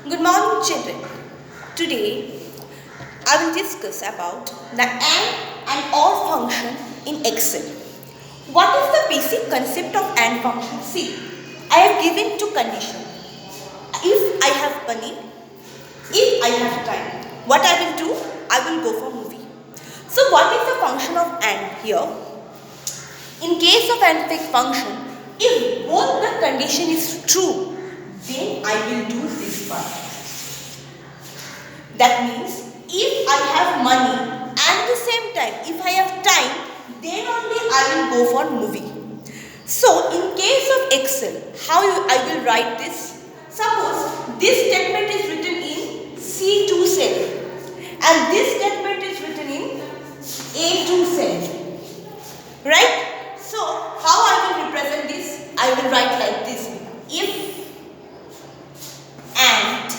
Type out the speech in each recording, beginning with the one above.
Good morning, children. Today I will discuss about the and OR function in Excel. What is the basic concept of AND function? See, I have given two conditions. If I have money, if I have time, what I will do? I will go for movie. So what is the function of AND here? In case of AND function, if both the condition is true, then I will do this part. That means if I have money and at the same time if I have time, then only I will go for movie. So in case of Excel, how I will write this? Suppose this statement is written in C2 cell and this statement is written in A2 cell. Right? So how I will represent this? I will write like this. If and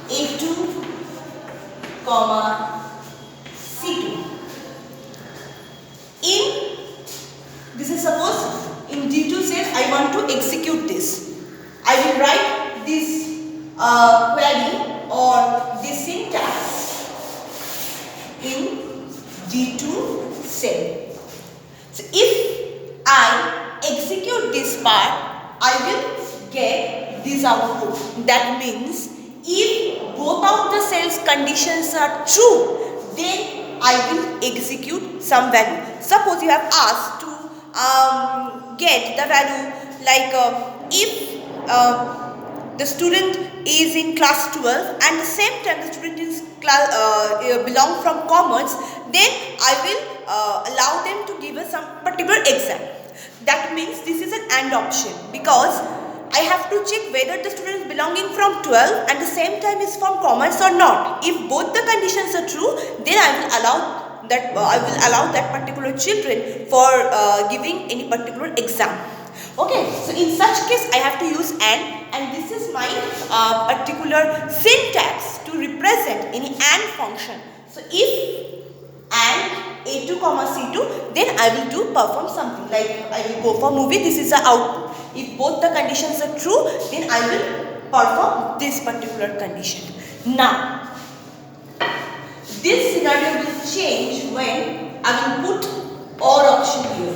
A2 comma C2. In this is suppose in D2 says I want to execute this. I will write this query or this syntax in D2 cell. So if I execute this part, I will get this output. That means if both of the cells conditions are true, then I will execute some value. Suppose you have asked to get the value like if the student is in class 12 and at the same time the student is belong from commerce, then I will allow them to give us some particular exam. That means this is an AND option because I have to check whether the student is belonging from 12 and the same time is from commerce or not. If both the conditions are true, then I will allow that particular children for giving any particular exam. Okay, so in such case I have to use and this is my particular syntax to represent any AND function. So if and A2 comma C2, then I will perform something like I will go for movie. This is the output. If both the conditions are true, then I will perform this particular condition. Now, this scenario will change when I will put OR option here.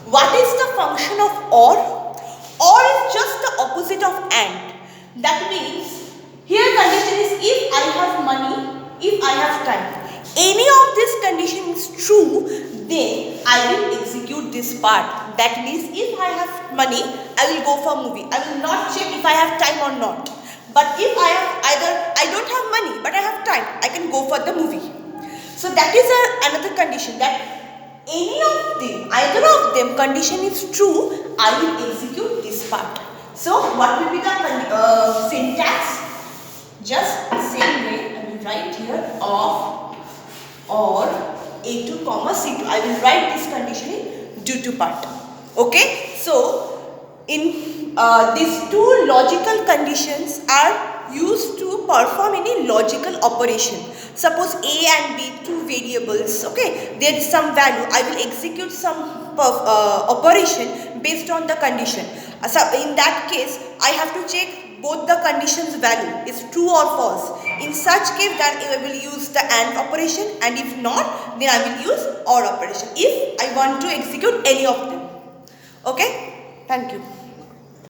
What is the function of OR? OR is just the opposite of AND. That means here condition is if I have money, if I have time. Any of this condition is true, then I will execute this part. That means if I have money, I will go for movie. I will not check if I have time or not. But if I don't have money but I have time, I can go for the movie. So that is another condition that either of them condition is true, I will execute this part. So what will be the syntax? Just the same way I will write here of or A2 comma C2. I will write this condition in due to part. Okay. So in these two logical conditions are used to perform any logical operation. Suppose A and B, two variables, okay, there is some value. I will execute some operation based on the condition. So in that case, I have to check both the conditions value is true or false. In such case, then I will use the AND operation, and if not, then I will use OR operation if I want to execute any of them. Okay, thank you.